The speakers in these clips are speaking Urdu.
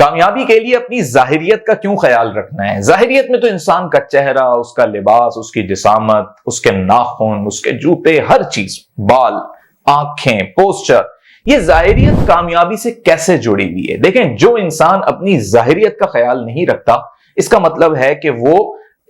کامیابی کے لیے اپنی ظاہریت کا کیوں خیال رکھنا ہے؟ ظاہریت میں تو انسان کا چہرہ، اس کا لباس، اس کی جسامت، اس کے ناخن، اس کے جوتے، ہر چیز، بال، آنکھیں، پوسچر، یہ ظاہریت کامیابی سے کیسے جڑی ہوئی ہے؟ دیکھیں، جو انسان اپنی ظاہریت کا خیال نہیں رکھتا، اس کا مطلب ہے کہ وہ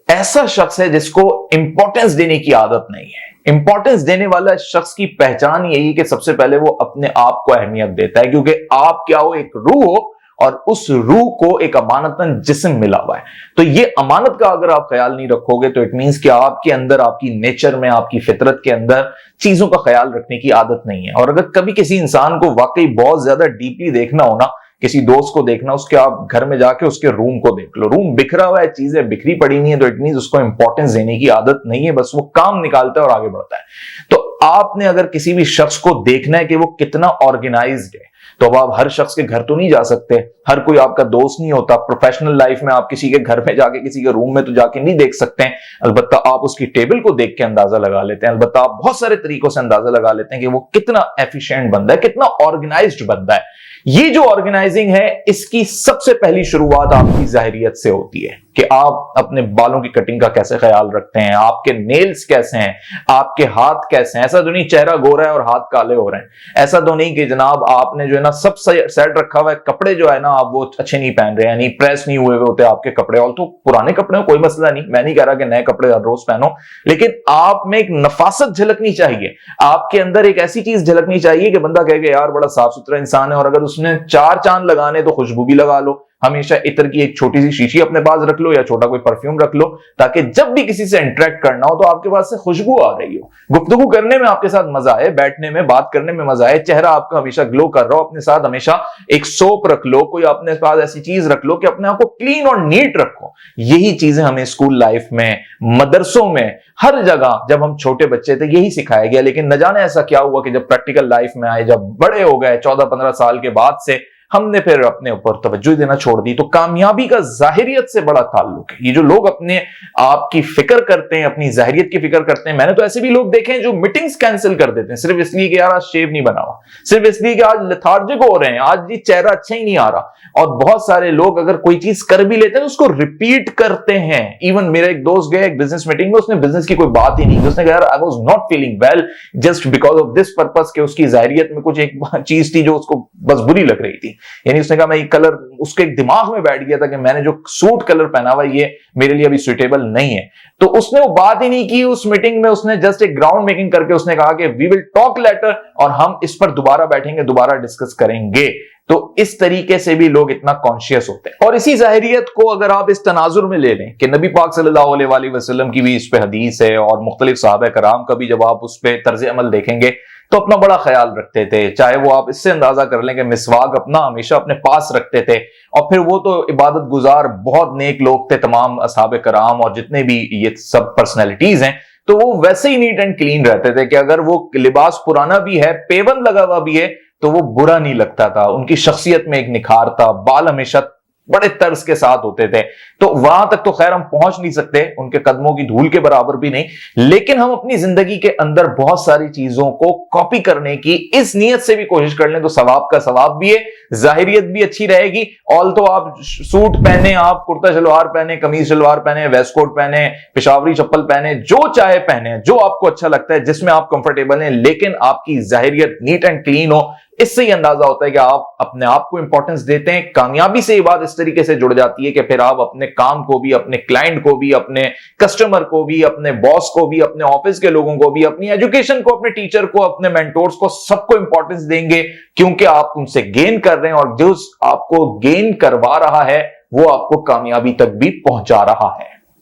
ایسا شخص ہے جس کو امپورٹنس دینے کی عادت نہیں ہے۔ امپورٹنس دینے والا شخص کی پہچان یہی کہ سب سے پہلے وہ اپنے آپ کو اہمیت دیتا ہے، کیونکہ آپ کیا ہو؟ ایک روح ہو، اور اس روح کو ایک امانتاً جسم ملا ہوا ہے۔ تو یہ امانت کا اگر آپ خیال نہیں رکھو گے تو اٹ مینس کہ آپ کے اندر، آپ کی نیچر میں، آپ کی فطرت کے اندر چیزوں کا خیال رکھنے کی عادت نہیں ہے۔ اور اگر کبھی کسی انسان کو واقعی بہت زیادہ ڈیپلی دیکھنا ہونا، کسی دوست کو دیکھنا، اس کے آپ گھر میں جا کے اس کے روم کو دیکھ لو، روم بکھرا ہوا ہے، چیزیں بکھری پڑی نہیں ہے، تو اٹ مینس اس کو امپورٹنس دینے کی عادت نہیں ہے، بس وہ کام نکالتا ہے اور آگے بڑھتا ہے۔ تو آپ نے اگر کسی بھی شخص کو دیکھنا ہے کہ وہ کتنا آرگنائزڈ ہے، تو اب آپ ہر شخص کے گھر تو نہیں جا سکتے، ہر کوئی آپ کا دوست نہیں ہوتا، پروفیشنل لائف میں آپ کسی کے گھر میں جا کے، کسی کے روم میں تو جا کے نہیں دیکھ سکتے ہیں، البتہ آپ اس کی ٹیبل کو دیکھ کے اندازہ لگا لیتے ہیں، البتہ آپ بہت سارے طریقوں سے اندازہ لگا لیتے ہیں کہ وہ کتنا ایفیشینٹ بندہ ہے، کتنا آرگنائزڈ بندہ ہے۔ یہ جو آرگنائزنگ ہے، اس کی سب سے پہلی شروعات آپ کی ظاہریت سے ہوتی ہے کہ آپ اپنے بالوں کی کٹنگ کا کیسے خیال رکھتے ہیں، آپ کے نیلز کیسے ہیں، آپ کے ہاتھ کیسے ہیں۔ ایسا تو نہیں چہرہ گورا ہے اور ہاتھ کالے ہو رہے ہیں، ایسا تو نہیں کہ جناب آپ نے جو ہے نا سب سیٹ رکھا ہوا ہے، کپڑے جو ہے نا آپ وہ اچھے نہیں پہن رہے ہیں، یعنی پریس نہیں ہوئے ہوتے آپ کے کپڑے، اور تو پرانے کپڑے کوئی مسئلہ نہیں، میں نہیں کہہ رہا کہ نئے کپڑے ہر روز پہنو، لیکن آپ میں ایک نفاست جھلکنی چاہیے، آپ کے اندر ایک ایسی چیز جھلکنی چاہیے کہ بندہ کہے کہ یار بڑا صاف ستھرا انسان ہے، اور اگر اس نے 4 چاند لگانے تو خوشبو بھی لگا لو، ہمیشہ عطر کی ایک چھوٹی سی شیشی اپنے پاس رکھ لو یا چھوٹا کوئی پرفیوم رکھ لو، تاکہ جب بھی کسی سے انٹریکٹ کرنا ہو تو آپ کے پاس سے خوشبو آ رہی ہو، گفتگو کرنے میں آپ کے ساتھ مزہ آئے، بیٹھنے میں، بات کرنے میں مزہ آئے، چہرہ آپ کا ہمیشہ گلو کر رہا ہو، اپنے ساتھ ہمیشہ ایک سوپ رکھ لو، کوئی اپنے پاس ایسی چیز رکھ لو کہ اپنے آپ کو کلین اور نیٹ رکھو۔ یہی چیزیں ہمیں اسکول لائف میں، مدرسوں میں، ہر جگہ جب ہم چھوٹے بچے تھے یہی سکھایا گیا، لیکن نہ جانے ایسا کیا ہوا کہ جب پریکٹیکل لائف میں آئے، جب بڑے ہو گئے 14-15 سال کے بعد سے، ہم نے پھر اپنے اوپر توجہ دینا چھوڑ دی۔ تو کامیابی کا ظاہریت سے بڑا تعلق ہے۔ یہ جو لوگ اپنے آپ کی فکر کرتے ہیں، اپنی ظاہریت کی فکر کرتے ہیں، میں نے تو ایسے بھی لوگ دیکھے ہیں جو میٹنگز کینسل کر دیتے ہیں صرف اس لیے کہ یار آج شیو نہیں بنا ہوا، صرف اس لیے کہ آج لیتھارجک ہو رہے ہیں، آج یہ چہرہ اچھا ہی نہیں آ رہا۔ اور بہت سارے لوگ اگر کوئی چیز کر بھی لیتے ہیں اس کو ریپیٹ کرتے ہیں۔ ایون میرا ایک دوست گیا ایک بزنس میٹنگ میں، اس نے بزنس کی کوئی بات ہی نہیں کی، اس نے کہا یار I was not feeling well just because of this purpose، کہ اس کی ظاہریت میں کچھ ایک چیز تھی جو اس کو بس بری لگ رہی تھی، یعنی اس نے کہا میں یہ کلر، اس کے ایک دماغ میں بیٹھ گیا تھا کہ میں نے جو سوٹ کلر پہنا ہوا یہ میرے لیے ابھی سوٹیبل نہیں ہے، تو اس نے وہ بات ہی نہیں کی اس میٹنگ میں، اس نے جسٹ ایک گراؤنڈ میکنگ کر کے اس نے کہا کہ وی ول ٹاک لیٹر، اور ہم اس پر دوبارہ بیٹھیں گے، دوبارہ ڈسکس کریں گے۔ تو اس طریقے سے بھی لوگ اتنا کانشیس ہوتے ہیں۔ اور اسی ظاہریت کو اگر آپ اس تناظر میں لے لیں کہ نبی پاک صلی اللہ علیہ وآلہ وسلم کی بھی اس پہ حدیث ہے، اور مختلف صحابہ کرام کا بھی جب آپ اس پہ طرز عمل دیکھیں گے تو اپنا بڑا خیال رکھتے تھے، چاہے وہ آپ اس سے اندازہ کر لیں کہ مسواک اپنا ہمیشہ اپنے پاس رکھتے تھے، اور پھر وہ تو عبادت گزار بہت نیک لوگ تھے، تمام اصحاب کرام اور جتنے بھی یہ سب پرسنالٹیز ہیں، تو وہ ویسے ہی نیٹ اینڈ کلین رہتے تھے کہ اگر وہ لباس پرانا بھی ہے، پیوند لگا ہوا بھی ہے، تو وہ برا نہیں لگتا تھا، ان کی شخصیت میں ایک نکھار تھا، بال ہمیشہ بڑے طرز کے ساتھ ہوتے تھے۔ تو وہاں تک تو خیر ہم پہنچ نہیں سکتے، ان کے قدموں کی دھول کے برابر بھی نہیں، لیکن ہم اپنی زندگی کے اندر بہت ساری چیزوں کو کاپی کرنے کی اس نیت سے بھی کوشش کر لیں تو ثواب کا ثواب بھی ہے، ظاہریت بھی اچھی رہے گی۔ آل تو آپ سوٹ پہنے، آپ کرتا شلوار پہنے، قمیض شلوار پہنے، ویسٹ کوٹ پہنے، پشاوری چپل پہنے، جو چاہے پہنے، جو آپ کو اچھا لگتا ہے، جس میں آپ کمفرٹیبل ہیں، لیکن آپ کی ظاہریت نیٹ اینڈ کلین ہو۔ اس سے ہی اندازہ ہوتا ہے کہ آپ اپنے آپ کو امپورٹنس دیتے ہیں۔ کامیابی سے یہ بات اس طریقے سے جڑ جاتی ہے کہ پھر آپ اپنے کام کو بھی، اپنے کلائنٹ کو بھی، اپنے کسٹمر کو بھی، اپنے باس کو بھی، اپنے آفس کے لوگوں کو بھی، اپنی ایجوکیشن کو، اپنے ٹیچر کو، اپنے مینٹورز کو، سب کو امپورٹنس دیں گے، کیونکہ آپ ان سے گین کر رہے ہیں، اور جو آپ کو گین کروا رہا ہے وہ آپ کو کامیابی تک بھی پہنچا رہا ہے۔